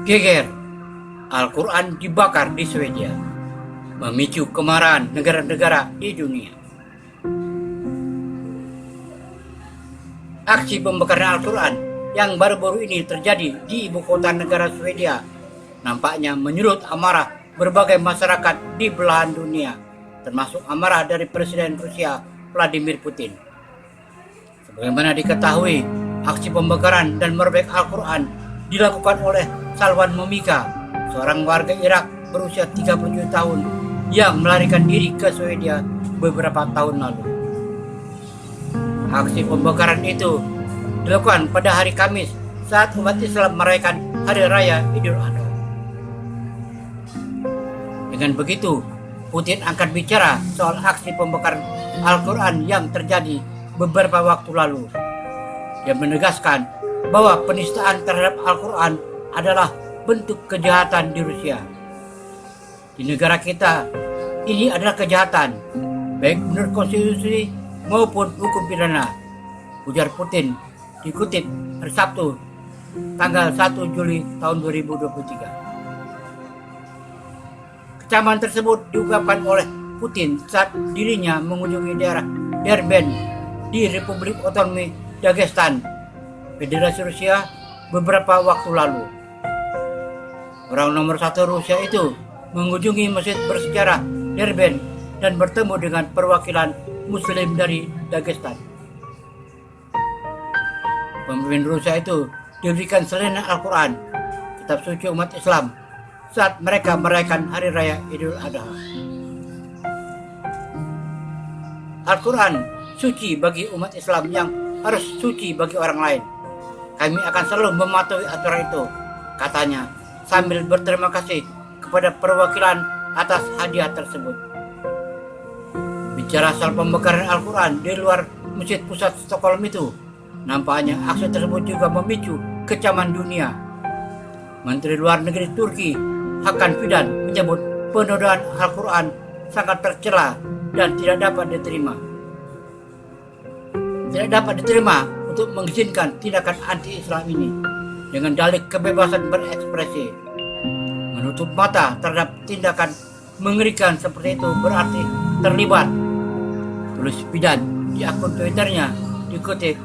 Geger, Al-Quran dibakar di Swedia, memicu kemarahan negara-negara di dunia. Aksi pembakaran Al-Quran yang baru-baru ini terjadi di ibu kota negara Swedia nampaknya menyurut amarah berbagai masyarakat di belahan dunia, termasuk amarah dari Presiden Rusia Vladimir Putin. Sebagaimana diketahui, aksi pembakaran dan merobek Al-Quran dilakukan oleh Salwan Momika, seorang warga Irak berusia 37 tahun yang melarikan diri ke Swedia beberapa tahun lalu. Aksi pembakaran itu dilakukan pada hari Kamis saat umat Islam merayakan Hari Raya Idul Adha. Dengan begitu, Putin akan bicara soal aksi pembakaran Al-Quran yang terjadi beberapa waktu lalu. Dia menegaskan bahwa penistaan terhadap Al-Quran adalah bentuk kejahatan di Rusia. Di negara kita, ini adalah kejahatan, baik menurut konstitusi maupun hukum pidana, ujar Putin dikutip hari Sabtu tanggal 1 Juli tahun 2023. Kecaman tersebut diungkapkan oleh Putin saat dirinya mengunjungi daerah Derben di Republik Otonomi Dagestan, Federasi Rusia beberapa waktu lalu. Orang nomor satu Rusia itu mengunjungi masjid bersejarah Derben dan bertemu dengan perwakilan Muslim dari Dagestan. Pemimpin Rusia itu diberikan salinan Al-Quran, kitab suci umat Islam, saat mereka merayakan Hari Raya Idul Adha. Al-Quran suci bagi umat Islam yang harus suci bagi orang lain. Kami akan selalu mematuhi aturan itu, katanya, sambil berterima kasih kepada perwakilan atas hadiah tersebut. Bicara soal pembakaran Al-Quran di luar Masjid Pusat Stockholm itu, nampaknya aksi tersebut juga memicu kecaman dunia. Menteri Luar Negeri Turki, Hakan Fidan, menyebut penodaan Al-Quran sangat tercela dan tidak dapat diterima. Tidak dapat diterima untuk mengizinkan tindakan anti-Islam ini dengan dalih kebebasan berekspresi. Menutup mata terhadap tindakan mengerikan seperti itu berarti terlibat, tulis Fidan di akun Twitternya dikutip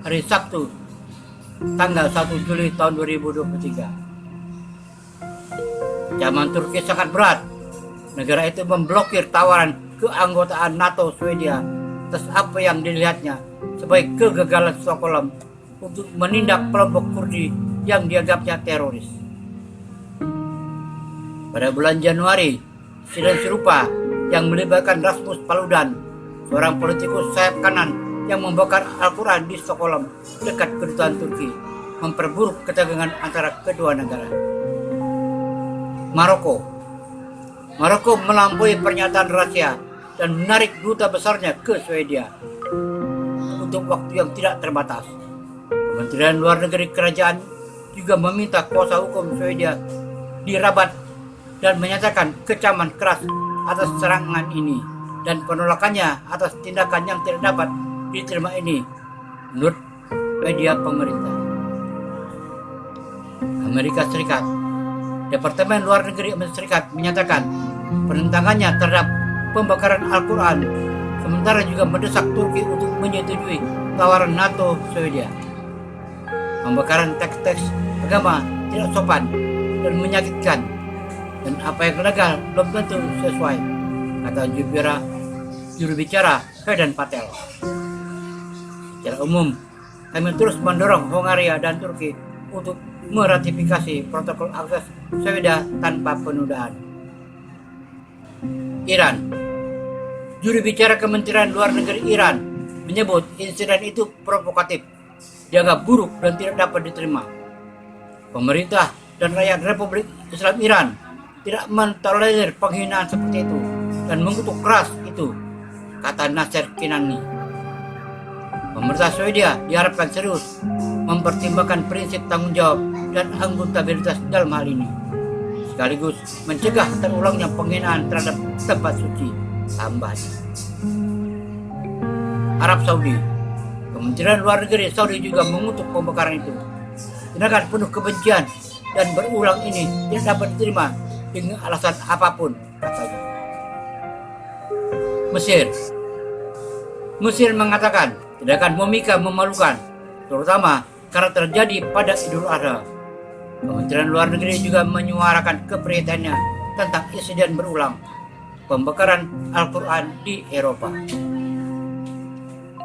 hari Sabtu tanggal 1 Juli tahun 2023. Zaman Turki sangat berat. Negara itu memblokir tawaran keanggotaan NATO Swedia atas apa yang dilihatnya sebagai kegagalan Stockholm untuk menindak kelompok Kurdi yang dianggapnya teroris. Pada bulan Januari, insiden serupa yang melibatkan Rasmus Paludan, seorang politikus sayap kanan yang membakar Al-Quran di Stockholm dekat kedutaan Turki, memperburuk ketegangan antara kedua negara. Maroko melampaui pernyataan Rusia dan menarik duta besarnya ke Swedia untuk waktu yang tidak terbatas. Kementerian Luar Negeri Kerajaan juga meminta kuasa hukum Swedia di Rabat dan menyatakan kecaman keras atas serangan ini dan penolakannya atas tindakan yang tidak dapat diterima ini menurut media pemerintah. Amerika Serikat, Departemen Luar Negeri Amerika Serikat menyatakan penentangannya terhadap pembakaran Al-Quran, sementara juga mendesak Turki untuk menyetujui tawaran NATO Swedia. Pembakaran teks-teks agama tidak sopan dan menyakitkan, dan apa yang legal belum tentu sesuai, kata juru bicara Vedant Patel. Secara umum, kami terus mendorong Hongaria dan Turki untuk meratifikasi protokol akses Swedia tanpa penundaan. Iran, juru bicara Kementerian Luar Negeri Iran menyebut insiden itu provokatif, dianggap buruk dan tidak dapat diterima. Pemerintah dan rakyat Republik Islam Iran tidak mentolerir penghinaan seperti itu dan mengutuk keras itu, kata Nasser Kinani. Pemerintah Swedia diharapkan serius mempertimbangkan prinsip tanggung jawab dan akuntabilitas dalam hal ini, sekaligus mencegah terulangnya penghinaan terhadap tempat suci, tambahnya. Arab Saudi, Kementerian Luar Negeri Saudi juga mengutuk pembakaran itu. Tindakan penuh kebencian dan berulang ini tidak dapat diterima dengan alasan apapun, katanya. Mesir mengatakan tindakan Momika memalukan, terutama karena terjadi pada Idul Adha. Kementerian Luar Negeri juga menyuarakan keprihatinannya tentang insiden berulang pembakaran Al-Quran di Eropa.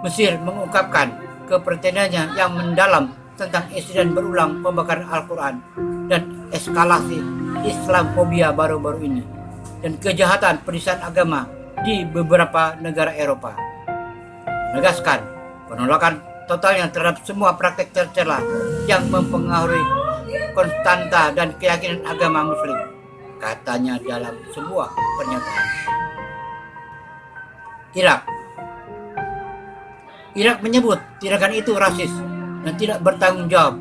Mesir mengungkapkan keprihatinannya yang mendalam tentang insiden berulang pembakaran Al-Quran dan eskalasi Islamofobia baru-baru ini dan kejahatan penistaan agama di beberapa negara Eropa. Menegaskan penolakan totalnya terhadap semua praktek tercela yang mempengaruhi konstanta dan keyakinan agama Muslim, katanya dalam sebuah pernyataan. Irak menyebut tindakan itu rasis dan tidak bertanggung jawab,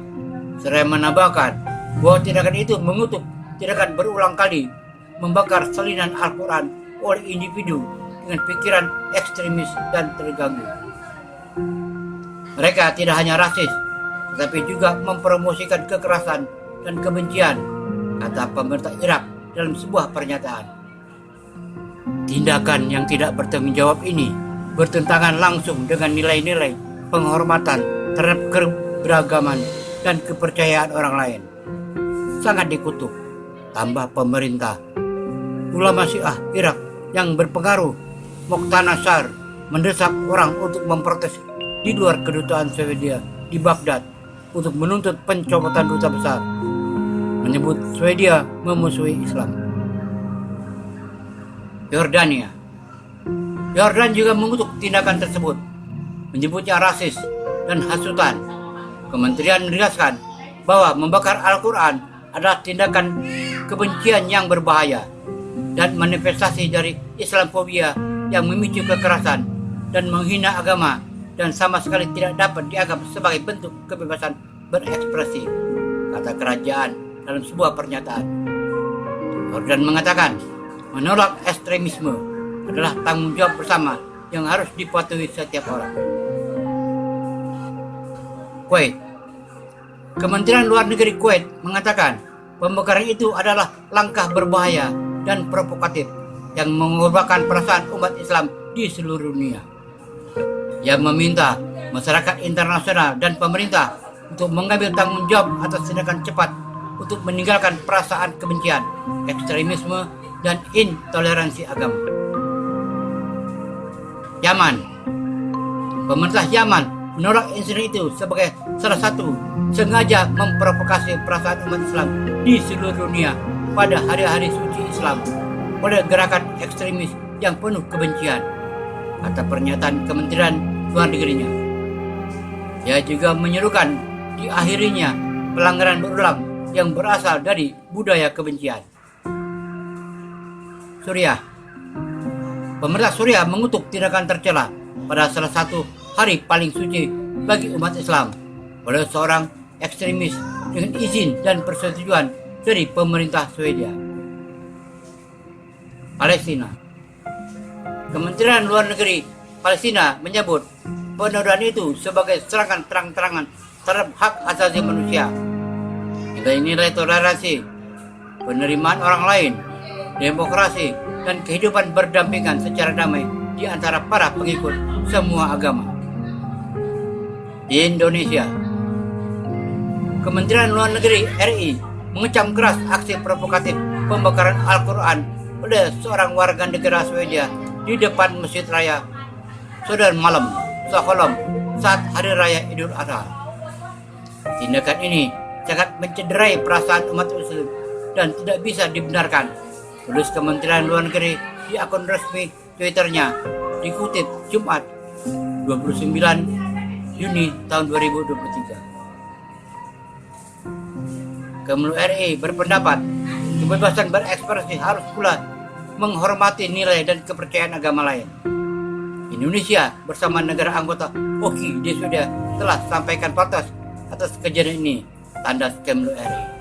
seraya menambahkan bahwa tindakan itu mengutuk tindakan berulang kali membakar salinan Al-Quran oleh individu dengan pikiran ekstremis dan terganggu. Mereka tidak hanya rasis, tetapi juga mempromosikan kekerasan dan kebencian, kata pemerintah Irak dalam sebuah pernyataan. Tindakan yang tidak bertanggung jawab ini bertentangan langsung dengan nilai-nilai penghormatan terhadap keberagaman dan kepercayaan orang lain. Sangat dikutuk, tambah pemerintah. Ulama Syiah Irak yang berpengaruh, Moqtada Nasr, mendesak orang untuk memprotes di luar kedutaan Swedia di Baghdad untuk menuntut pencopotan duta besar, menyebut Swedia memusuhi Islam. Yordan juga mengutuk tindakan tersebut, menyebutnya rasis dan hasutan. Kementerian menegaskan bahwa membakar Al-Quran adalah tindakan kebencian yang berbahaya dan manifestasi dari Islamofobia yang memicu kekerasan dan menghina agama dan sama sekali tidak dapat dianggap sebagai bentuk kebebasan berekspresi, kata kerajaan dalam sebuah pernyataan. Yordan mengatakan menolak ekstremisme adalah tanggung jawab bersama yang harus dipatuhi setiap orang. Kuwait. Kementerian Luar Negeri Kuwait mengatakan pembakaran itu adalah langkah berbahaya dan provokatif yang mengorbankan perasaan umat Islam di seluruh dunia. Ia meminta masyarakat internasional dan pemerintah untuk mengambil tanggung jawab atas tindakan cepat untuk meninggalkan perasaan kebencian, ekstremisme, dan intoleransi agama. Yaman. Pemerintah Yaman menolak insiden itu sebagai salah satu sengaja memprovokasi perasaan umat Islam di seluruh dunia pada hari-hari suci Islam oleh gerakan ekstremis yang penuh kebencian, kata pernyataan Kementerian Luar Negerinya. Ia juga menyerukan diakhirinya pelanggaran berulang yang berasal dari budaya kebencian. Suriah. Pemerintah Suriah mengutuk tindakan tercela pada salah satu hari paling suci bagi umat Islam oleh seorang ekstremis dengan izin dan persetujuan dari pemerintah Swedia. Palestina. Kementerian Luar Negeri Palestina menyebut penodaan itu sebagai serangan terang-terangan terhadap hak asasi manusia, nilai-nilai toleransi, penerimaan orang lain, demokrasi, dan kehidupan berdampingan secara damai di antara para pengikut semua agama. Di Indonesia, Kementerian Luar Negeri RI mengecam keras aksi provokatif pembakaran Al-Quran oleh seorang warga negara Swedia di depan Masjid Raya Södermalm, Stockholm saat Hari Raya Idul Adha. Tindakan ini sangat mencederai perasaan umat Muslim dan tidak bisa dibenarkan, tulis Kementerian Luar Negeri di akun resmi Twitternya, dikutip Jumat 29 Juni tahun 2023. Kemlu RI berpendapat kebebasan berekspresi harus pula menghormati nilai dan kepercayaan agama lain. Indonesia bersama negara anggota OKI di Swedia telah sampaikan protes atas kejadian ini, tanda Kemlu RI.